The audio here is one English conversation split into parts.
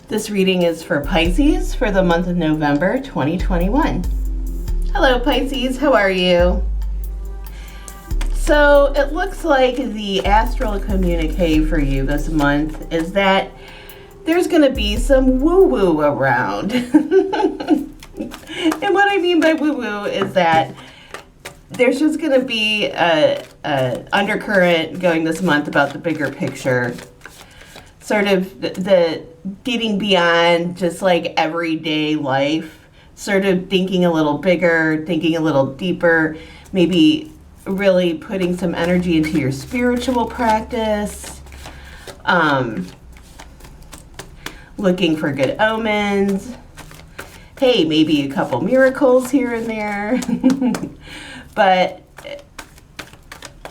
This reading is for Pisces for the month of November 2021. Hello Pisces, how are you? So it looks like the astral communique for you this month is that there's going to be some woo-woo around. And what I mean by woo-woo is that there's just going to be a undercurrent going this month about the bigger picture. Sort of the getting beyond just like everyday life, sort of thinking a little bigger, thinking a little deeper, maybe really putting some energy into your spiritual practice, looking for good omens. Hey, maybe a couple miracles here and there. But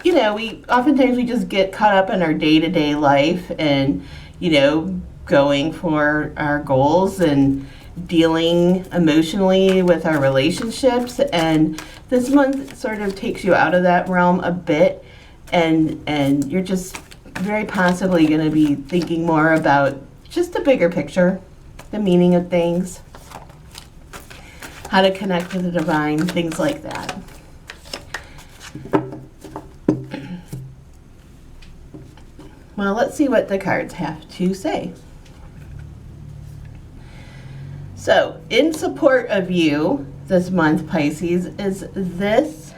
you know, oftentimes we just get caught up in our day-to-day life and, you know, going for our goals and dealing emotionally with our relationships. And this month sort of takes you out of that realm a bit, and you're just very possibly going to be thinking more about just the bigger picture, the meaning of things, how to connect with the divine, things like that. Well, let's see what the cards have to say. So, in support of you this month, Pisces, is this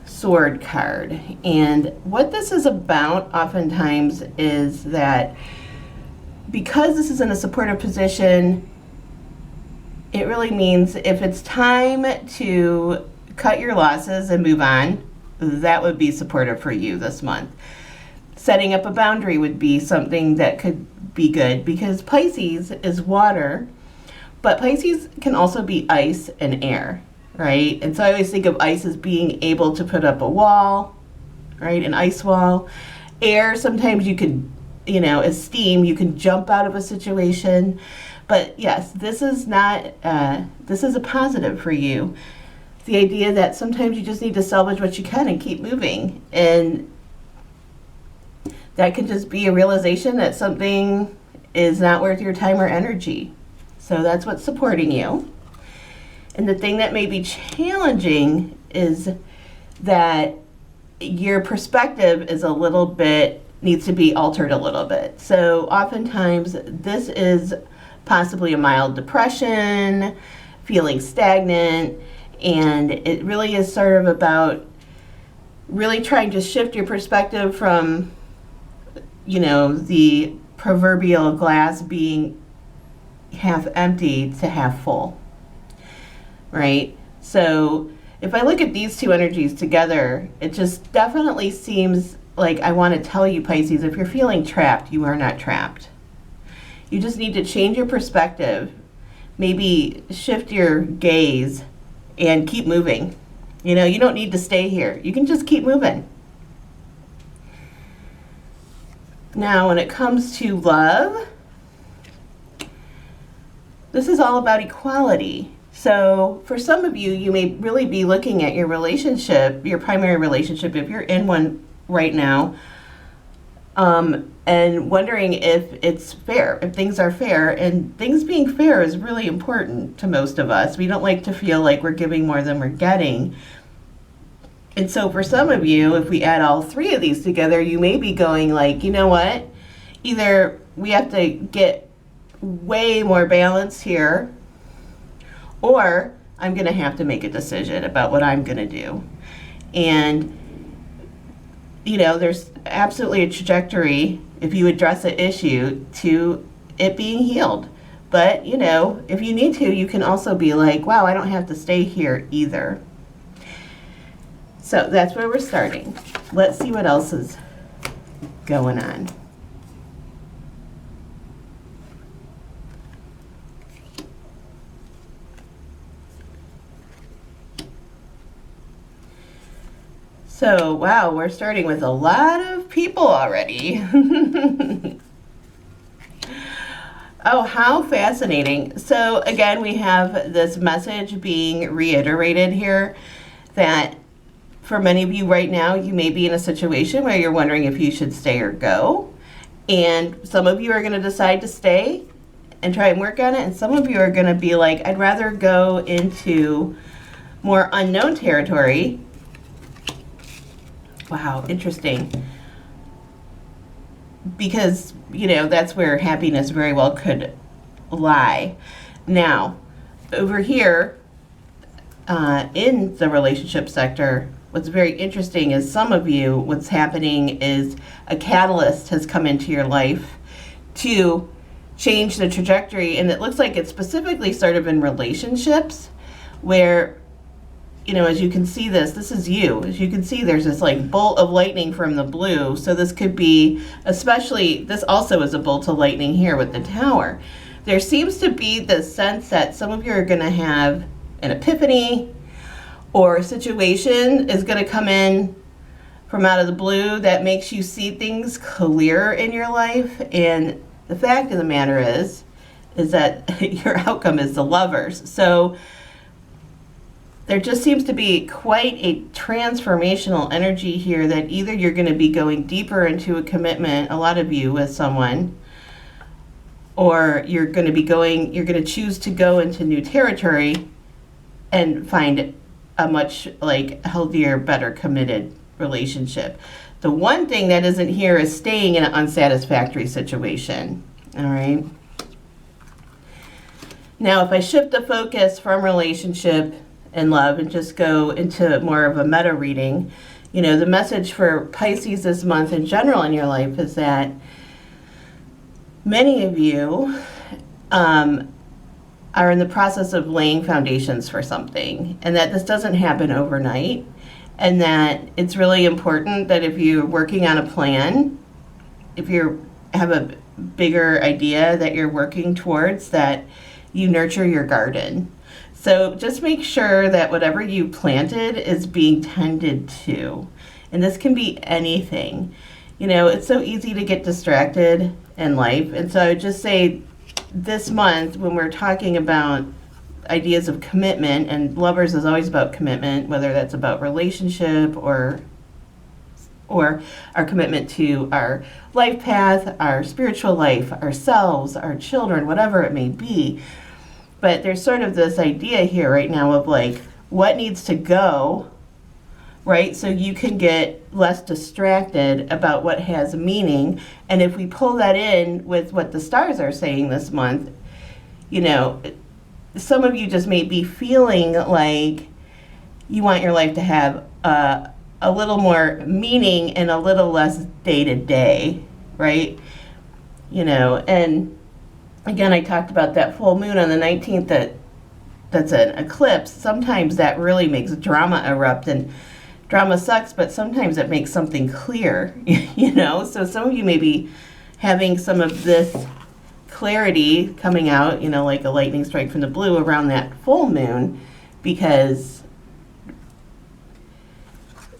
sword card. And what this is about oftentimes is that because this is in a supportive position, it really means if it's time to cut your losses and move on, that would be supportive for you this month. Setting up a boundary would be something that could be good because Pisces is water, but Pisces can also be ice and air, right? And so I always think of ice as being able to put up a wall, right? An ice wall. Air, sometimes you could, you know, as steam, you can jump out of a situation. But yes, this is not, this is a positive for you. The idea that sometimes you just need to salvage what you can and keep moving. And that can just be a realization that something is not worth your time or energy. So that's what's supporting you. And the thing that may be challenging is that your perspective is needs to be altered a little bit. So oftentimes this is possibly a mild depression, feeling stagnant, and it really is sort of about really trying to shift your perspective from, you know, the proverbial glass being half empty to half full, right? So if I look at these two energies together, it just definitely seems like I want to tell you, Pisces, if you're feeling trapped, you are not trapped. You just need to change your perspective, maybe shift your gaze, and keep moving. You know, you don't need to stay here. You can just keep moving. Now, when it comes to love, this is all about equality. So for some of you, you may really be looking at your relationship, your primary relationship, if you're in one right now, and wondering if it's fair, if things are fair. And things being fair is really important to most of us. We don't like to feel like we're giving more than we're getting. And so for some of you, if we add all three of these together, you may be going like, you know what? Either we have to get way more balance here, or I'm going to have to make a decision about what I'm going to do. And, you know, there's absolutely a trajectory, if you address an issue, to it being healed. But, you know, if you need to, you can also be like, wow, I don't have to stay here either. So that's where we're starting. Let's see what else is going on. So, wow, we're starting with a lot of people already. Oh, how fascinating. So again, we have this message being reiterated here that for many of you right now, you may be in a situation where you're wondering if you should stay or go. And some of you are going to decide to stay and try and work on it, and some of you are going to be like, I'd rather go into more unknown territory. Wow, interesting. Because, you know, that's where happiness very well could lie. Now, over here, in the relationship sector, what's very interesting is some of you, what's happening is a catalyst has come into your life to change the trajectory, and it looks like it's specifically sort of in relationships where, you know, as you can see this is you. As you can see, there's this like bolt of lightning from the blue. So this could be, especially, this also is a bolt of lightning here with the Tower. There seems to be this sense that some of you are going to have an epiphany, or a situation is going to come in from out of the blue that makes you see things clear in your life. And the fact of the matter is that your outcome is the Lovers. So there just seems to be quite a transformational energy here that either you're going to be going deeper into a commitment, a lot of you, with someone, or you're going to choose to go into new territory and find a much like healthier, better committed relationship. The one thing that isn't here is staying in an unsatisfactory situation. All right. Now, if I shift the focus from relationship and love and just go into more of a meta reading, you know, the message for Pisces this month in general in your life is that many of you are in the process of laying foundations for something, and that this doesn't happen overnight, and that it's really important that if you're working on a plan, if you have a bigger idea that you're working towards, that you nurture your garden. So just make sure that whatever you planted is being tended to. And this can be anything. You know, it's so easy to get distracted in life. And so I would just say this month, when we're talking about ideas of commitment, and Lovers is always about commitment, whether that's about relationship or our commitment to our life path, our spiritual life, ourselves, our children, whatever it may be. But there's sort of this idea here right now of like, what needs to go, right? So you can get less distracted about what has meaning. And if we pull that in with what the stars are saying this month, you know, some of you just may be feeling like you want your life to have a little more meaning and a little less day to day, right? You know, and again, I talked about that full moon on the 19th that's an eclipse. Sometimes that really makes drama erupt, and drama sucks, but sometimes it makes something clear, you know? So some of you may be having some of this clarity coming out, you know, like a lightning strike from the blue around that full moon, because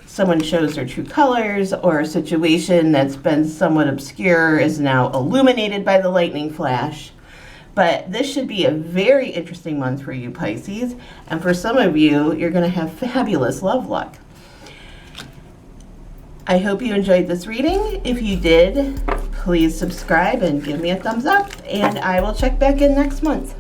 someone shows their true colors, or a situation that's been somewhat obscure is now illuminated by the lightning flash. But this should be a very interesting month for you, Pisces. And for some of you, you're going to have fabulous love luck. I hope you enjoyed this reading. If you did, please subscribe and give me a thumbs up. And I will check back in next month.